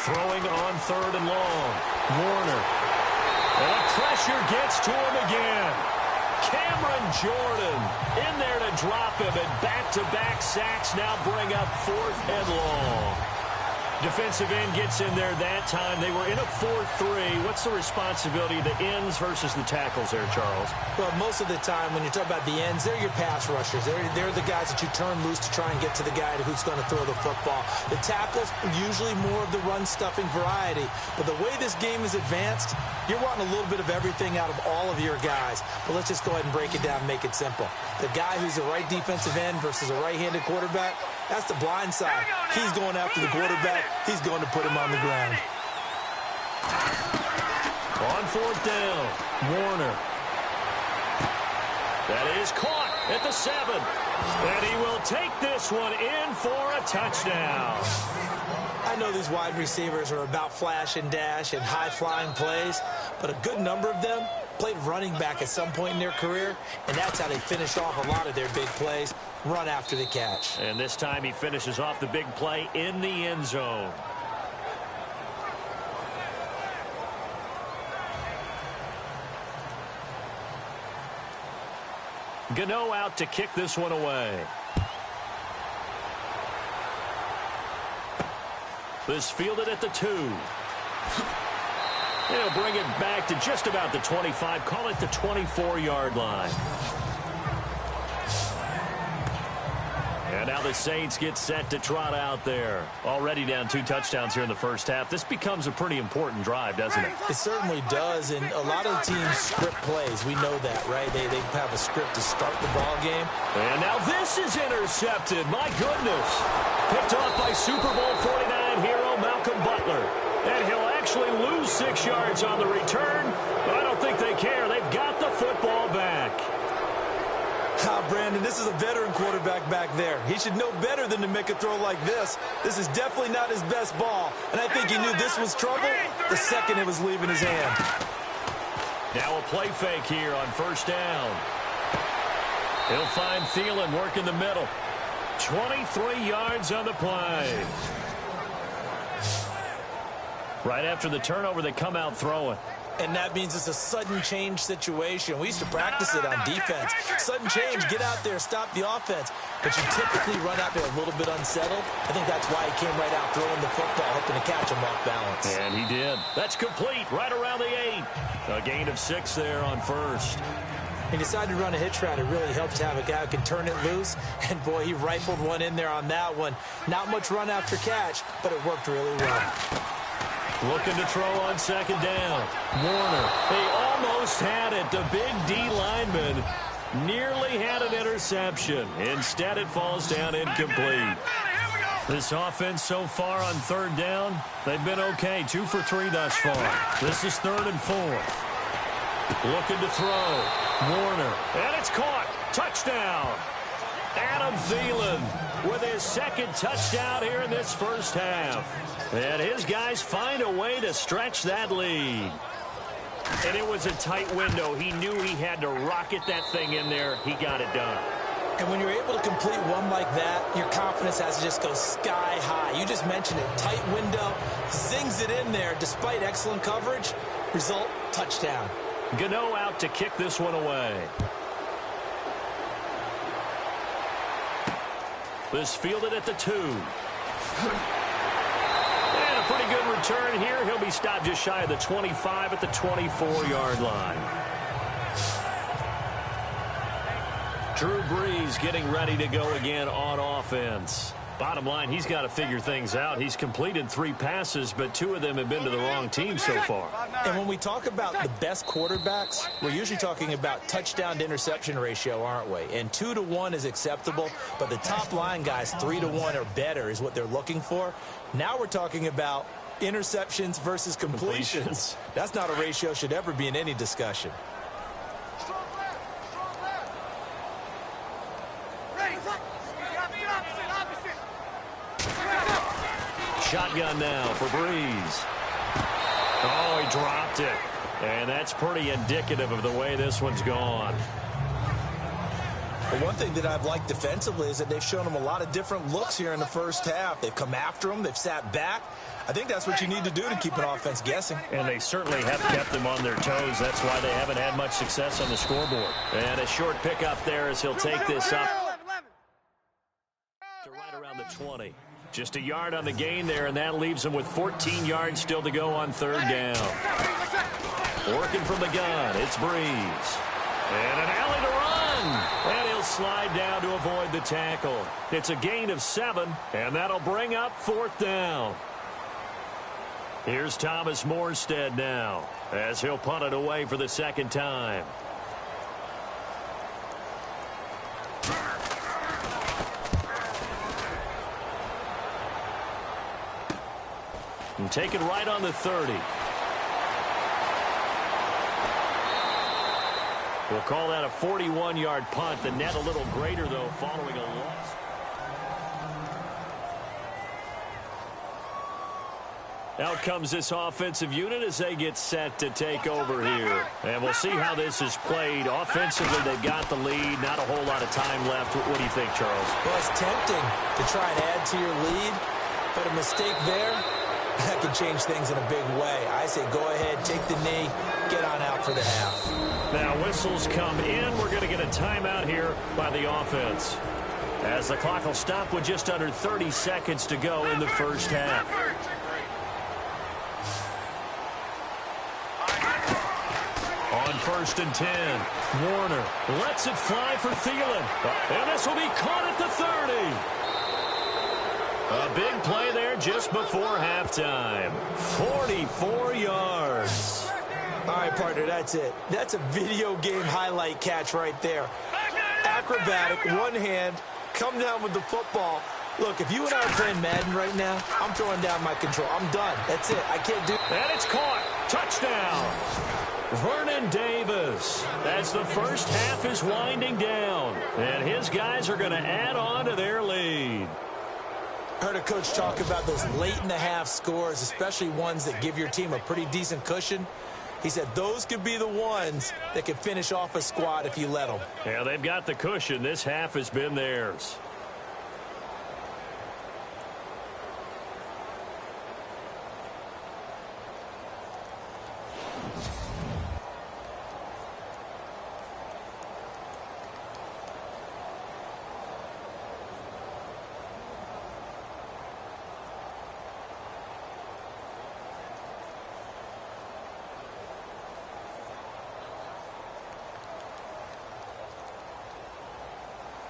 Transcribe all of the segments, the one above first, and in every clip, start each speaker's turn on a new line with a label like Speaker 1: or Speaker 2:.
Speaker 1: Throwing on 3rd and long. Warner. And the pressure gets to him again. Cameron Jordan in there to drop him, and back-to-back sacks now bring up 4th and long. Defensive end gets in there that time. They were in a 4-3. What's the responsibility of the ends versus the tackles there, Charles?
Speaker 2: Well, most of the time when you talk about the ends, they're your pass rushers. They're the guys that you turn loose to try and get to the guy who's going to throw the football. The tackles are usually more of the run-stuffing variety. But the way this game is advanced, you're wanting a little bit of everything out of all of your guys. But let's just go ahead and break it down and make it simple. The guy who's a right defensive end versus a right-handed quarterback, that's the blind side. He's going after the quarterback. He's going to put him on the ground.
Speaker 1: On 4th down, Warner. That is caught at the 7. And he will take this one in for a touchdown.
Speaker 2: I know these wide receivers are about flash and dash and high-flying plays, but a good number of them played running back at some point in their career, and that's how they finish off a lot of their big plays, run after the catch.
Speaker 1: And this time he finishes off the big play in the end zone. Gano out to kick this one away. This fielded at the 2. They'll bring it back to just about the 25. Call it the 24-yard line. And now the Saints get set to trot out there. Already down 2 touchdowns here in the first half. This becomes a pretty important drive, doesn't it?
Speaker 2: It certainly does, and a lot of the teams script plays. We know that, right? They have a script to start the ball game.
Speaker 1: And now this is intercepted. My goodness. Picked off by Super Bowl 49 hero Malcolm Butler. And he'll actually lose 6 yards on the return, but I don't think they care. They've got the football back.
Speaker 2: Brandon, this is a veteran quarterback back there. He should know better than to make a throw like this. This is definitely not his best ball, and I think he knew this was trouble the second it was leaving his hand.
Speaker 1: Now a play fake here on 1st down. He'll find Thielen working the middle. 23 yards on the play. Right after the turnover, they come out throwing.
Speaker 2: And that means it's a sudden change situation. We used to practice it on defense. Sudden change, get out there, stop the offense. But you typically run out there a little bit unsettled. I think that's why he came right out throwing the football, hoping to catch him off balance.
Speaker 1: And he did. That's complete right around the 8. A gain of 6 there on 1st.
Speaker 2: He decided to run a hitch route. It really helps to have a guy who can turn it loose. And, boy, he rifled one in there on that one. Not much run after catch, but it worked really well.
Speaker 1: Looking to throw on 2nd down. Warner. He almost had it. The big D lineman nearly had an interception. Instead, it falls down incomplete. This offense so far on 3rd down, they've been okay. 2 for 3 thus far. This is 3rd and 4. Looking to throw. Warner. And it's caught. Touchdown. Adam Thielen with his 2nd touchdown here in this first half. And his guys find a way to stretch that lead. And it was a tight window. He knew he had to rocket that thing in there. He got it done.
Speaker 2: And when you're able to complete one like that, your confidence has to just go sky high. You just mentioned it. Tight window, zings it in there despite excellent coverage. Result, touchdown.
Speaker 1: Gano out to kick this one away. This fielded at the 2. And a pretty good return here. He'll be stopped just shy of the 25 at the 24-yard line. Drew Brees getting ready to go again on offense. Bottom line, he's got to figure things out. He's completed 3 passes, but 2 of them have been to the wrong team so far.
Speaker 2: And when we talk about the best quarterbacks, we're usually talking about touchdown to interception ratio, aren't we? And 2 to 1 is acceptable, but the top line guys, 3 to 1 or better is what they're looking for. Now we're talking about interceptions versus completions. That's not a ratio should ever be in any discussion.
Speaker 1: Shotgun now for Brees. Oh, he dropped it. And that's pretty indicative of the way this one's gone.
Speaker 2: But one thing that I've liked defensively is that they've shown them a lot of different looks here in the first half. They've come after them. They've sat back. I think that's what you need to do to keep an offense guessing.
Speaker 1: And they certainly have kept them on their toes. That's why they haven't had much success on the scoreboard. And a short pickup there as he'll take this up to right around the 20. Just a yard on the gain there, and that leaves him with 14 yards still to go on third down. Working from the gun, it's Breeze. And an alley to run. And he'll slide down to avoid the tackle. It's a gain of 7, and that'll bring up fourth down. Here's Thomas Morstead now as he'll punt it away for the second time. And take it right on the 30. We'll call that a 41-yard punt. The net a little greater, though, following a loss. Out comes this offensive unit as they get set to take over here. And we'll see how this is played. Offensively, they've got the lead. Not a whole lot of time left. What do you think, Charles?
Speaker 2: Well, it's tempting to try and add to your lead, but a mistake there, that could change things in a big way. I say go ahead, take the knee, get on out for the half.
Speaker 1: Now whistles come in. We're going to get a timeout here by the offense, as the clock will stop with just under 30 seconds to go in the first half. On 1st and 10, Warner lets it fly for Thielen. And this will be caught at the 30. A big play there just before halftime. 44 yards.
Speaker 2: All right, partner, that's it. That's a video game highlight catch right there. Acrobatic, one hand, come down with the football. Look, if you and I are playing Madden right now, I'm throwing down my control. I'm done. That's it. I can't do it.
Speaker 1: And it's caught. Touchdown. Vernon Davis, as the first half is winding down, and his guys are going to add on to their lead.
Speaker 2: Heard a coach talk about those late-in-the-half scores, especially ones that give your team a pretty decent cushion. He said those could be the ones that could finish off a squad if you let them.
Speaker 1: Yeah, they've got the cushion. This half has been theirs.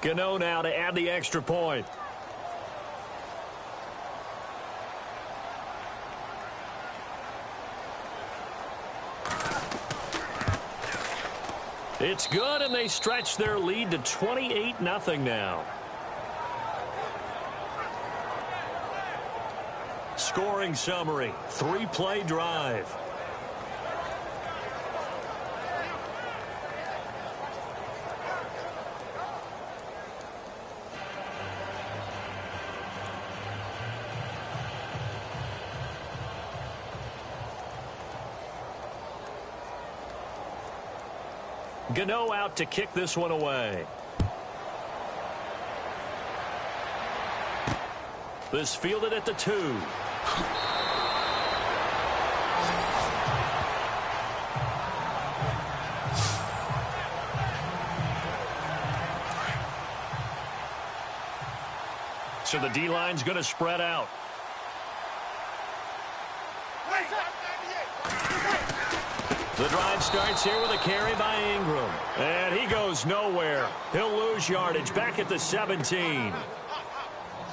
Speaker 1: Gano now to add the extra point. It's good, and they stretch their lead to 28-0 now. Scoring summary, 3-play drive. Gano out to kick this one away. This fielded at the 2. So the D-line's going to spread out. The drive starts here with a carry by Ingram. And he goes nowhere. He'll lose yardage back at the 17.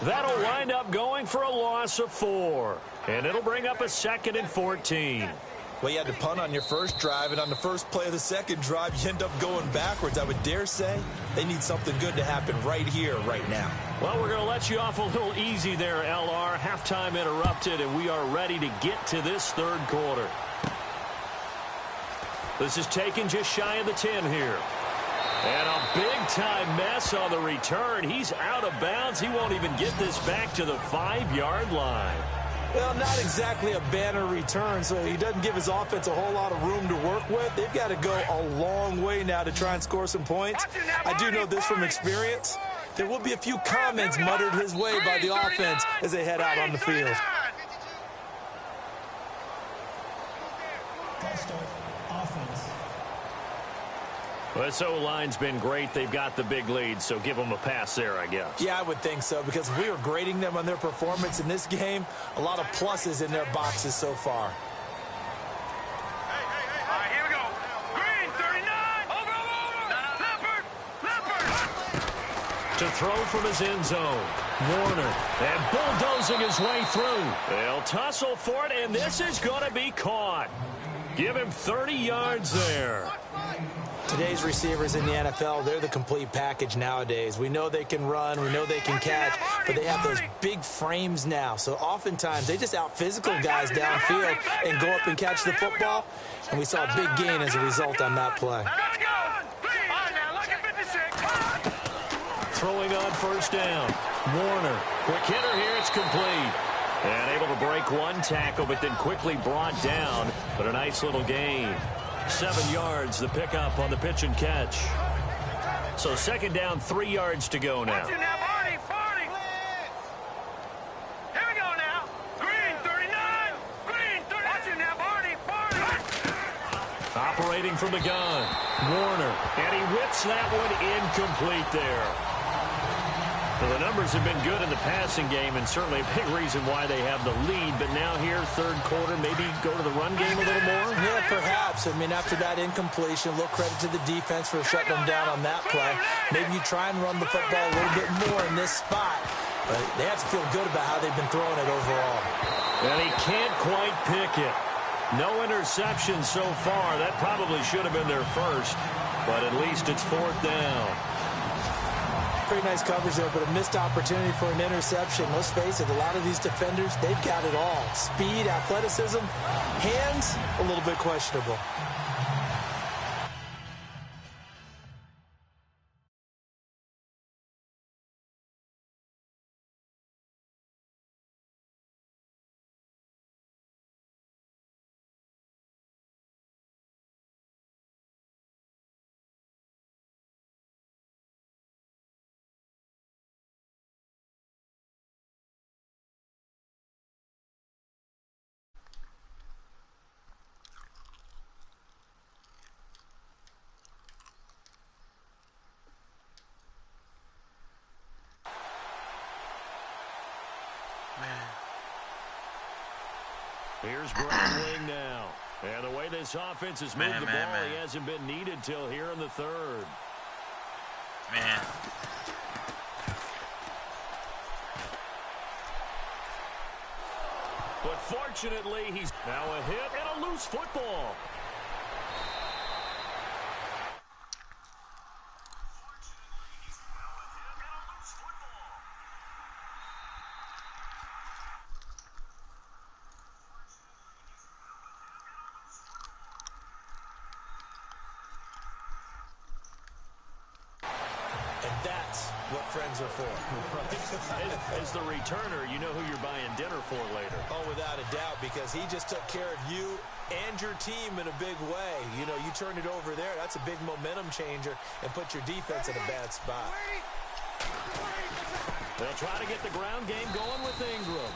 Speaker 1: That'll wind up going for a loss of 4. And it'll bring up a 2nd and 14.
Speaker 2: Well, you had to punt on your first drive, and on the first play of the second drive, you end up going backwards. I would dare say they need something good to happen right here, right now.
Speaker 1: Well, we're going to let you off a little easy there, LR. Halftime interrupted, and we are ready to get to this third quarter. This is taken just shy of the 10 here. And a big-time mess on the return. He's out of bounds. He won't even get this back to the 5-yard line.
Speaker 2: Well, not exactly a banner return, so he doesn't give his offense a whole lot of room to work with. They've got to go a long way now to try and score some points. I do know this from experience. There will be a few comments muttered his way by the offense as they head out on the field.
Speaker 1: Well, this O-line's been great. They've got the big lead, so give them a pass there, I guess.
Speaker 2: Yeah, I would think so, because if we were grading them on their performance in this game, a lot of pluses in their boxes so far.
Speaker 3: All right, here we go. Green, 39. Leopard.
Speaker 1: To throw from his end zone. Warner, and bulldozing his way through. They'll tussle for it, and this is going to be caught. Give him 30 yards there.
Speaker 2: Today's receivers in the NFL, they're the complete package nowadays. We know they can run, we know they can catch, but they have those big frames now. So oftentimes they just out-physical guys downfield and go up and catch the football. And we saw a big gain as a result on that play.
Speaker 1: Throwing on first down. Warner, quick hitter here, it's complete. And able to break one tackle, but then quickly brought down. But a nice little gain. 7 yards, the pickup on the pitch and catch. So second down, 3 yards to go now.
Speaker 3: Here we go now. Green, 39. Green, 39. Watch it now, Barney.
Speaker 1: Operating from the gun. Warner, and he whips that one incomplete there. Well, the numbers have been good in the passing game, and certainly a big reason why they have the lead. But now here, third quarter, maybe go to the run game a little more?
Speaker 2: Yeah, perhaps. I mean, after that incompletion, a little credit to the defense for shutting them down on that play. Maybe you try and run the football a little bit more in this spot. But they have to feel good about how they've been throwing it overall.
Speaker 1: And he can't quite pick it. No interception so far. That probably should have been their first. But at least it's fourth down.
Speaker 2: Pretty nice coverage there, but a missed opportunity for an interception. Let's face it, a lot of these defenders, they've got it all. Speed, athleticism, hands, a little bit questionable.
Speaker 1: Here's Bradley now. And the way this offense has moved the ball, he hasn't been needed till here in the third. But fortunately, he's now a hit and a loose football.
Speaker 2: That's what friends are for.
Speaker 1: As the returner, you know who you're buying dinner for later.
Speaker 2: Oh, without a doubt, because he just took care of you and your team in a big way. You know, you turn it over there, that's a big momentum changer, and put your defense in a bad spot.
Speaker 1: They'll try to get the ground game going with Ingram.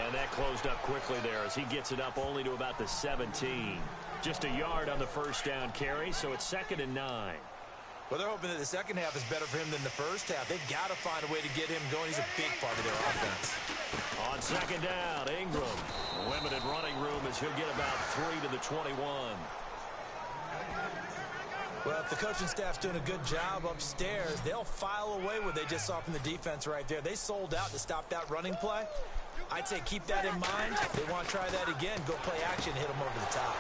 Speaker 1: And that closed up quickly there as he gets it up only to about the 17. Just a yard on the first down carry, so it's 2nd and 9.
Speaker 2: Well, they're hoping that the second half is better for him than the first half. They've got to find a way to get him going. He's a big part of their offense.
Speaker 1: On second down, Ingram. Limited running room as he'll get about 3 to the 21.
Speaker 2: Well, if the coaching staff's doing a good job upstairs, they'll file away what they just saw from the defense right there. They sold out to stop that running play. I'd say keep that in mind. If they want to try that again, go play action, hit him over the top.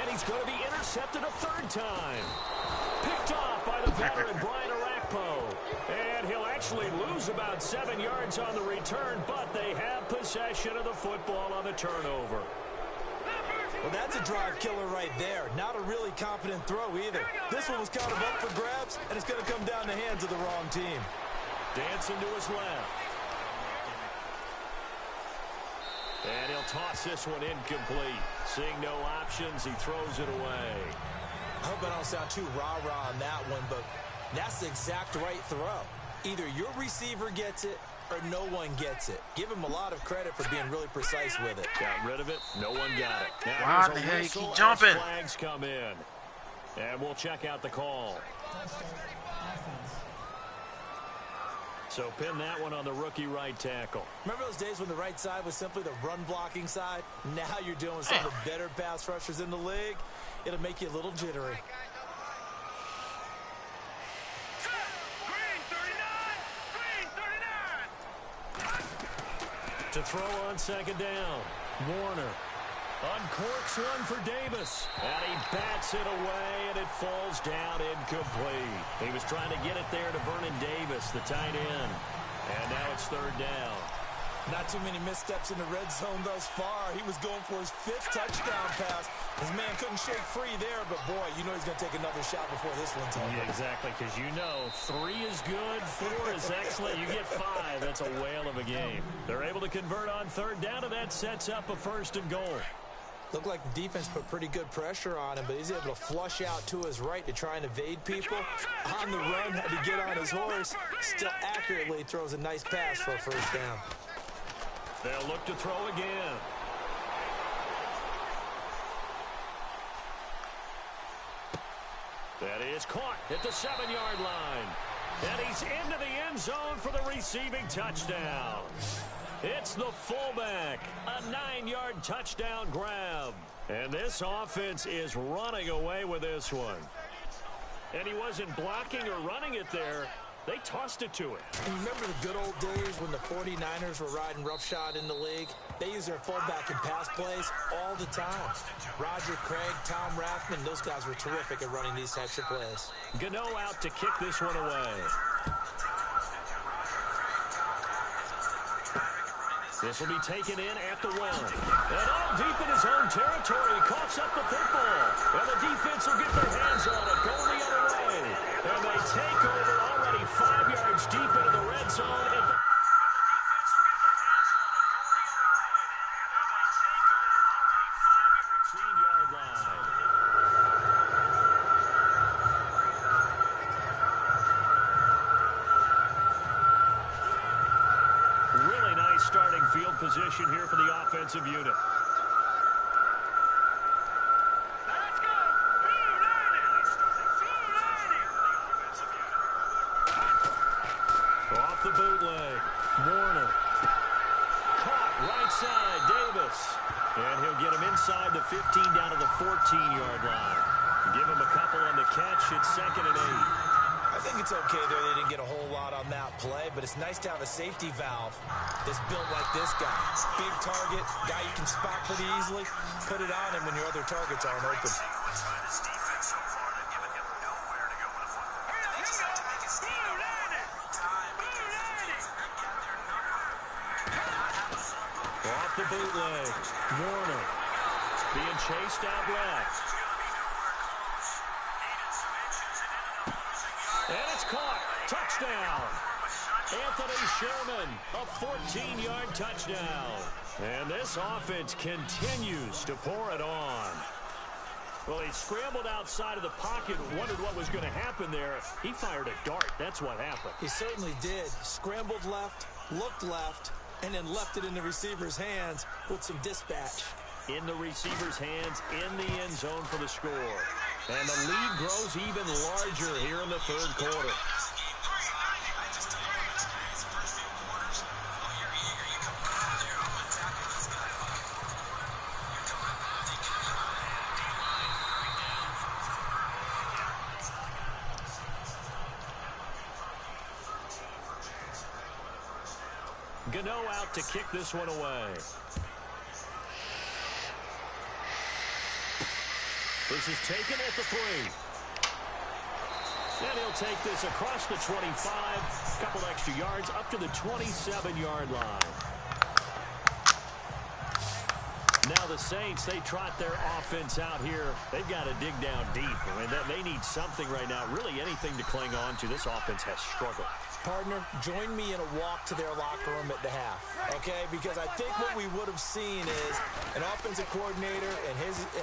Speaker 1: And he's going to be intercepted a third time. Picked off by the veteran Brian Arakpo. And he'll actually lose about 7 yards on the return, but they have possession of the football on the turnover.
Speaker 2: Well, that's a drive killer right there. Not a really confident throw either. This one was kind of up for grabs, and it's going to come down the hands of the wrong team.
Speaker 1: Dancing to his left. And he'll toss this one incomplete. Seeing no options, he throws it away.
Speaker 2: I hope I don't sound too rah-rah on that one, but that's the exact right throw. Either your receiver gets it or no one gets it. Give him a lot of credit for being really precise with it.
Speaker 1: Got rid of it. No one got it. Now
Speaker 4: Why
Speaker 1: here's
Speaker 4: the
Speaker 1: a
Speaker 4: hell you
Speaker 1: whistle
Speaker 4: keep
Speaker 1: as
Speaker 4: jumping?
Speaker 1: flags come in. And we'll check out the call. So pin that one on the rookie right tackle.
Speaker 2: Remember those days when the right side was simply the run-blocking side? Now you're dealing with some of the better pass rushers in the league. It'll make you a little jittery.
Speaker 1: To throw on second down. Warner uncorks one for Davis. And he bats it away, and it falls down incomplete. He was trying to get it there to Vernon Davis, the tight end. And now it's third down.
Speaker 2: Not too many missteps in the red zone thus far. He was going for his 5th touchdown pass. His man couldn't shake free there, but boy, you know he's going to take another shot before this one's over.
Speaker 1: Yeah, exactly, because you know 3 is good, 4 is excellent. You get 5, that's a whale of a game. They're able to convert on third down, and that sets up a 1st and goal.
Speaker 2: Looked like the defense put pretty good pressure on him, but he's able to flush out to his right to try and evade people. On the run, had to get on his horse. Still accurately throws a nice pass for a 1st down.
Speaker 1: They'll look to throw again. That is caught at the 7-yard line. And he's into the end zone for the receiving touchdown. It's the fullback. A 9-yard touchdown grab. And this offense is running away with this one. And he wasn't blocking or running it there. They tossed it to him.
Speaker 2: And you remember the good old days when the 49ers were riding roughshod in the league? They use their fullback in pass plays all the time. Roger Craig, Tom Rathman, those guys were terrific at running these types of plays.
Speaker 1: Gano out to kick this one away. This will be taken in at the 1. And all deep in his own territory. He coughs up the football. And the defense will get their hands on it. Going the other way. And they take over already 5 yards deep into the red zone. At the 15-yard line. Really nice starting field position here for the offensive unit.
Speaker 3: Let's go!
Speaker 1: Off the bootleg. Warner. Caught right side. Davis. And he'll get him inside the 15 down to the 14-yard line. Give him a couple on the catch. It's 2nd and 8.
Speaker 2: I think it's okay there. They didn't get a whole lot on that play, but it's nice to have a safety valve that's built like this guy. Big target, guy you can spot pretty easily. Put it on him when your other targets aren't open.
Speaker 1: Off the bootleg. Warner being chased out left. And it's caught. Touchdown. Anthony Sherman, a 14-yard touchdown. And this offense continues to pour it on. Well, he scrambled outside of the pocket, wondered what was going to happen there. He fired a dart. That's what happened.
Speaker 2: He certainly did. Scrambled left, looked left, and then left it in the receiver's hands with some dispatch.
Speaker 1: In the receiver's hands, in the end zone for the score. And the lead grows even larger here in the 3rd quarter. Gano out to kick this one away. This is taken at the 3. And he'll take this across the 25, a couple extra yards, up to the 27-yard line. Now the Saints, they trot their offense out here. They've got to dig down deep. I mean, they need something right now, really anything to cling on to. This offense has struggled.
Speaker 2: Partner, join me in a walk to their locker room at the half, okay? Because I think what we would have seen is an offensive coordinator and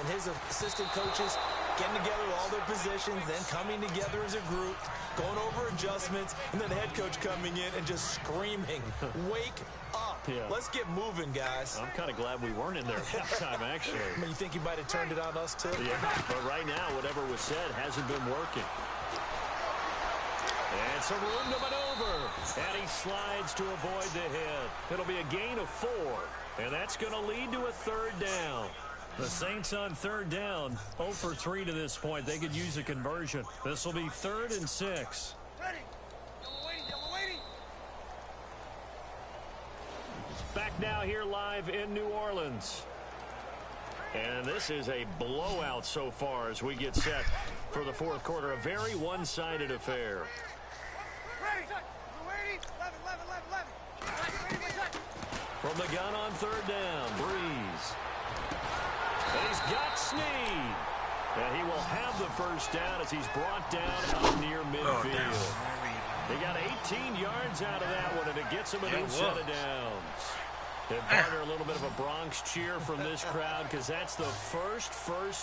Speaker 2: his assistant coaches getting together all their positions, then coming together as a group, going over adjustments, and then the head coach coming in and just screaming, wake up. Yeah. Let's get moving, guys.
Speaker 1: I'm kind of glad we weren't in there at halftime, actually.
Speaker 2: I mean, you think he might have turned it on us, too?
Speaker 1: Yeah, but right now, whatever was said hasn't been working. And some room to maneuver. And he slides to avoid the hit. It'll be a gain of 4. And that's going to lead to a third down. The Saints on third down, 0 for 3 to this point. They could use a conversion. This will be 3rd and 6.
Speaker 3: Ready. Double waiting.
Speaker 1: Back now here live in New Orleans. And this is a blowout so far as we get set for the fourth quarter. A very one-sided affair. From the gun on third down, Breeze. And he's got Snead. And he will have the first down as he's brought down up near midfield. He got 18 yards out of that one, and it gets him a new set of downs. And partner, a little bit of a Bronx cheer from this crowd because that's the first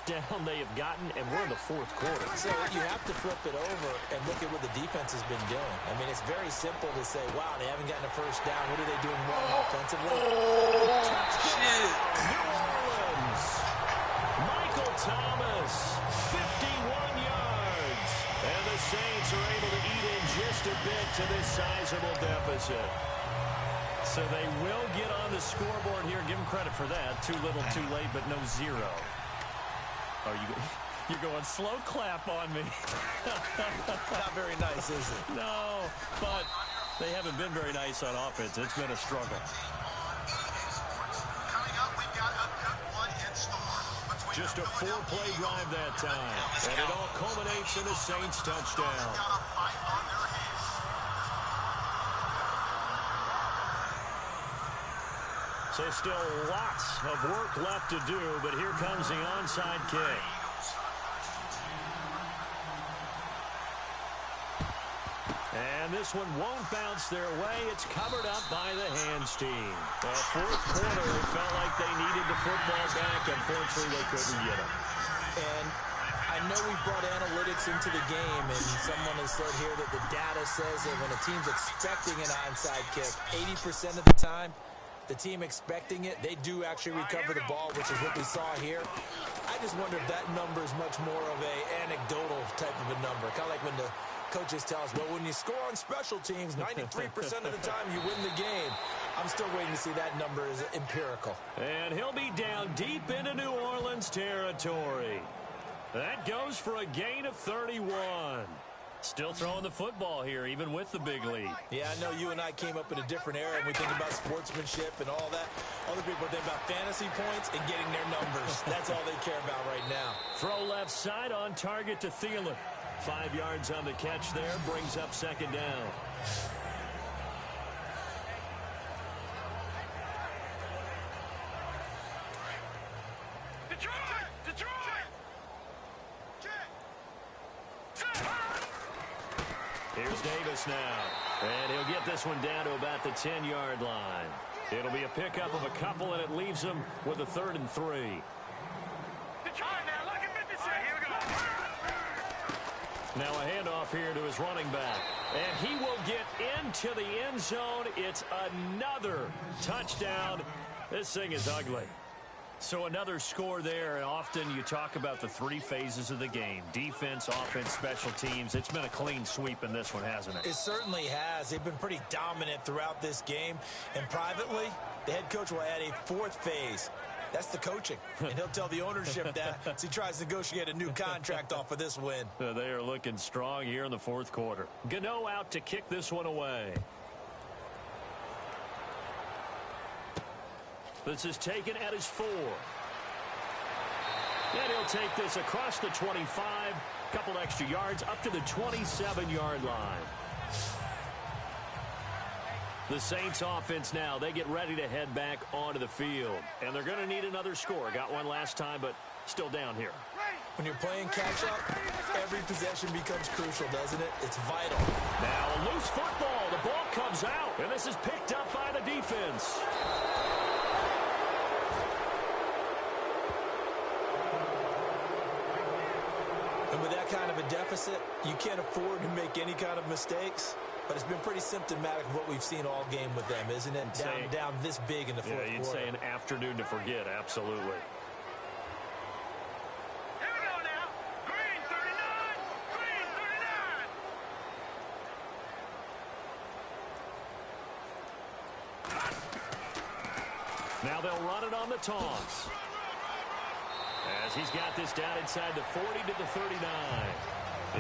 Speaker 1: down they have gotten, and we're in the fourth quarter.
Speaker 2: So you have to flip it over and look at what the defense has been doing. I mean, it's very simple to say, wow, they haven't gotten a first down. What are they doing wrong offensively?
Speaker 1: Touchdown, New Orleans. Michael Thomas, 51 yards. And the Saints are able to eat in just a bit to this sizable deficit. So they will get on the scoreboard here. Give them credit for that. Too little, too late, but no 0. Oh, you're going slow clap on me.
Speaker 2: Not very nice, is it?
Speaker 1: No, but they haven't been very nice on offense. It's been a struggle. Just a 4-play drive that time. And it all culminates in a Saints touchdown. So still lots of work left to do, but here comes the onside kick. And this one won't bounce their way. It's covered up by the hands team. The fourth quarter, it felt like they needed the football back. Unfortunately, they couldn't get it.
Speaker 2: And I know we brought analytics into the game, and someone has said here that the data says that when a team's expecting an onside kick, 80% of the time, the team expecting it, they do actually recover the ball, which is what we saw here. I just wonder if that number is much more of a anecdotal type of a number. Kind of like when the coaches tell us, well, when you score on special teams, 93% of the time you win the game. I'm still waiting to see that number is empirical.
Speaker 1: And he'll be down deep into New Orleans territory. That goes for a gain of 31. Still throwing the football here, even with the big lead.
Speaker 2: Yeah, I know you and I came up in a different era, and we think about sportsmanship and all that. Other people think about fantasy points and getting their numbers. That's all they care about right now.
Speaker 1: Throw left side on target to Thielen. 5 yards on the catch there, brings up second down. Here's Davis now, and he'll get this one down to about the 10-yard line. It'll be a pickup of a couple, and it leaves him with a 3rd and 3. Now a handoff here to his running back, and he will get into the end zone. It's another touchdown. This thing is ugly. So another score there, and often you talk about the 3 phases of the game. Defense, offense, special teams. It's been a clean sweep in this one, hasn't it?
Speaker 2: It certainly has. They've been pretty dominant throughout this game. And privately, the head coach will add a 4th phase. That's the coaching. And he'll tell the ownership that as he tries to negotiate a new contract off of this win.
Speaker 1: They are looking strong here in the fourth quarter. Gano out to kick this one away. This is taken at his 4. And he'll take this across the 25. Couple extra yards up to the 27-yard line. The Saints offense now, they get ready to head back onto the field. And they're going to need another score. Got one last time, but still down here.
Speaker 2: When you're playing catch-up, every possession becomes crucial, doesn't it? It's vital.
Speaker 1: Now a loose football. The ball comes out, and this is picked up by the defense.
Speaker 2: And with that kind of a deficit, you can't afford to make any kind of mistakes. But it's been pretty symptomatic of what we've seen all game with them, isn't it? Down this big in the fourth quarter.
Speaker 1: Yeah, you'd say an afternoon to forget, absolutely.
Speaker 3: Here we go now. Green 39. Green 39.
Speaker 1: Now they'll run it on the toss. As he's got this down inside the 40 to the 39.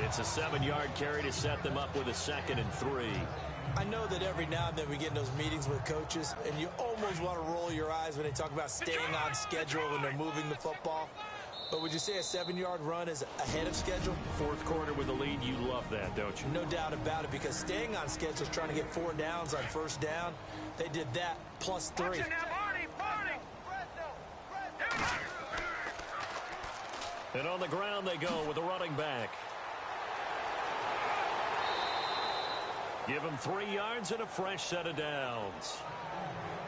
Speaker 1: It's a 7-yard carry to set them up with a 2nd and 3.
Speaker 2: I know that every now and then we get in those meetings with coaches, and you almost want to roll your eyes when they talk about staying on schedule when they're moving the football. But would you say a 7-yard run is ahead of schedule?
Speaker 1: Fourth quarter with the lead, you love that, don't you?
Speaker 2: No doubt about it, because staying on schedule is trying to get 4 downs on first down. They did that, plus 3.
Speaker 3: Watch it now, Barney. Barney.
Speaker 1: And on the ground they go with a running back. Give him 3 yards and a fresh set of downs.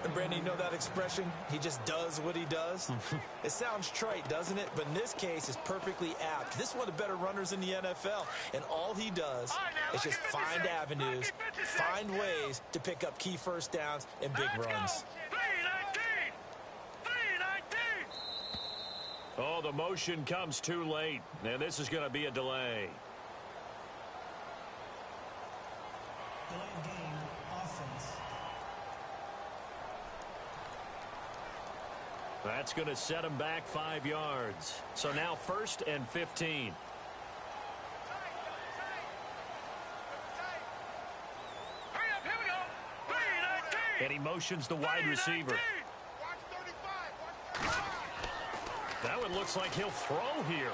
Speaker 2: And Brandon, you know that expression? He just does what he does? It sounds trite, doesn't it? But in this case, it's perfectly apt. This is one of the better runners in the NFL. And all he does is just find avenues, find ways to pick up key first downs and big runs.
Speaker 3: 319. 319.
Speaker 1: Oh, the motion comes too late. And this is going to be a delay.
Speaker 4: Delayed game, offense.
Speaker 1: That's going to set him back 5 yards. So now 1st and 15.
Speaker 3: Hurry up, here we go. 319.
Speaker 1: And he motions the wide receiver.
Speaker 3: Watch 35.
Speaker 1: That one looks like he'll throw here.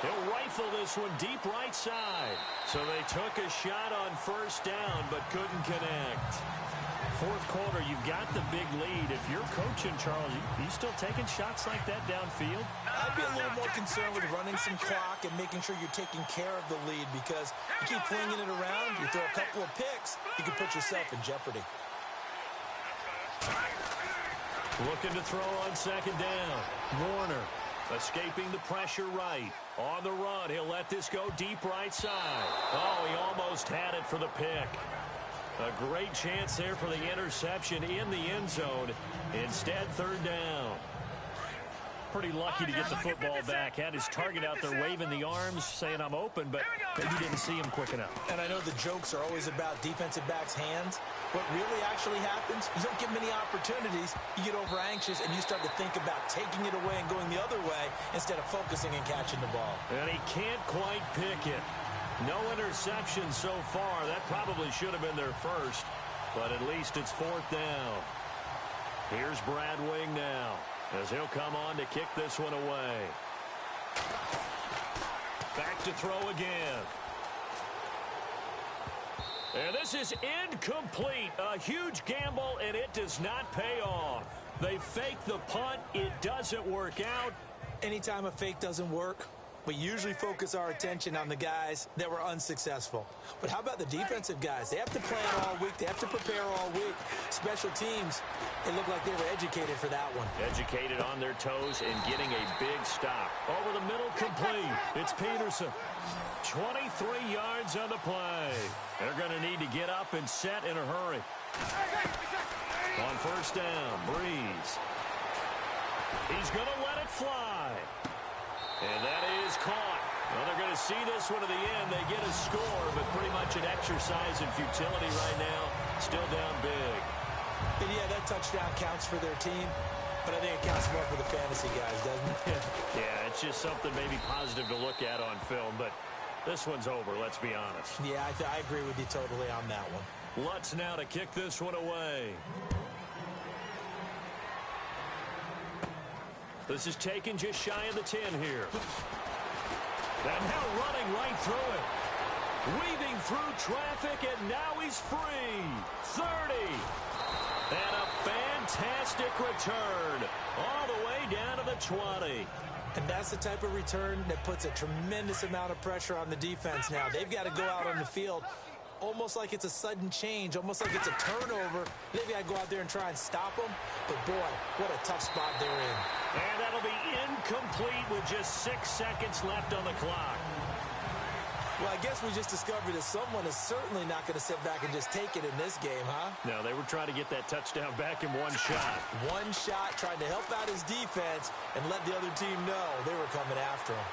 Speaker 1: He'll rifle this one deep right side. So they took a shot on first down but couldn't connect. Fourth quarter, you've got the big lead. If you're coaching, Charles, you still taking shots like that downfield?
Speaker 2: I'd be a little more concerned with running some clock and making sure you're taking care of the lead, because you keep flinging it around, you throw a couple of picks, you can put yourself in jeopardy.
Speaker 1: Looking to throw on 2nd down. Warner escaping the pressure right. On the run, he'll let this go deep right side. Oh, he almost had it for the pick. A great chance there for the interception in the end zone. Instead, 3rd down. Pretty lucky to get the football back. Had his target out there waving the arms, saying I'm open, but maybe didn't see him quick enough.
Speaker 2: And I know the jokes are always about defensive backs' hands. What really actually happens, you don't get many opportunities. You get over anxious and you start to think about taking it away and going the other way instead of focusing and catching the ball.
Speaker 1: And he can't quite pick it. No interception so far. That probably should have been their first, but at least it's 4th down. Here's Brad Wing now, as he'll come on to kick this one away. Back to throw again. And this is incomplete. A huge gamble, and it does not pay off. They fake the punt. It doesn't work out.
Speaker 2: Anytime a fake doesn't work, we usually focus our attention on the guys that were unsuccessful. But how about the defensive guys? They have to plan all week. They have to prepare all week. Special teams, it looked like they were educated for that one.
Speaker 1: Educated on their toes and getting a big stop. Over the middle, complete. It's Peterson. 23 yards on the play. They're going to need to get up and set in a hurry. On 1st down, Breeze. He's going to let it fly. And that is caught. Well, they're going to see this one to the end. They get a score, but pretty much an exercise in futility right now. Still down big.
Speaker 2: And yeah, that touchdown counts for their team, but I think it counts more for the fantasy guys, doesn't it?
Speaker 1: Yeah, it's just something maybe positive to look at on film, but this one's over, let's be honest.
Speaker 2: Yeah, I agree with you totally on that one.
Speaker 1: Lutz now to kick this one away. This is taken just shy of the 10 here. And now running right through it. Weaving through traffic, and now he's free. 30. And a fantastic return all the way down to the 20.
Speaker 2: And that's the type of return that puts a tremendous amount of pressure on the defense now. They've got to go out on the field almost like it's a sudden change, almost like it's a turnover. They've got to go out there and try and stop them. But, boy, what a tough spot they're in.
Speaker 1: And that'll be incomplete with just 6 seconds left on the clock.
Speaker 2: Well, I guess we just discovered that someone is certainly not going to sit back and just take it in this game, huh?
Speaker 1: No, they were trying to get that touchdown back in one shot.
Speaker 2: One shot, trying to help out his defense and let the other team know they were coming after him.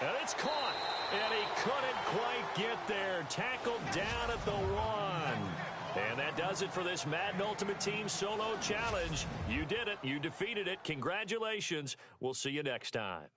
Speaker 1: And it's caught. And he couldn't quite get there. Tackled down at the 1. And that does it for this Madden Ultimate Team Solo Challenge. You did it. You defeated it. Congratulations. We'll see you next time.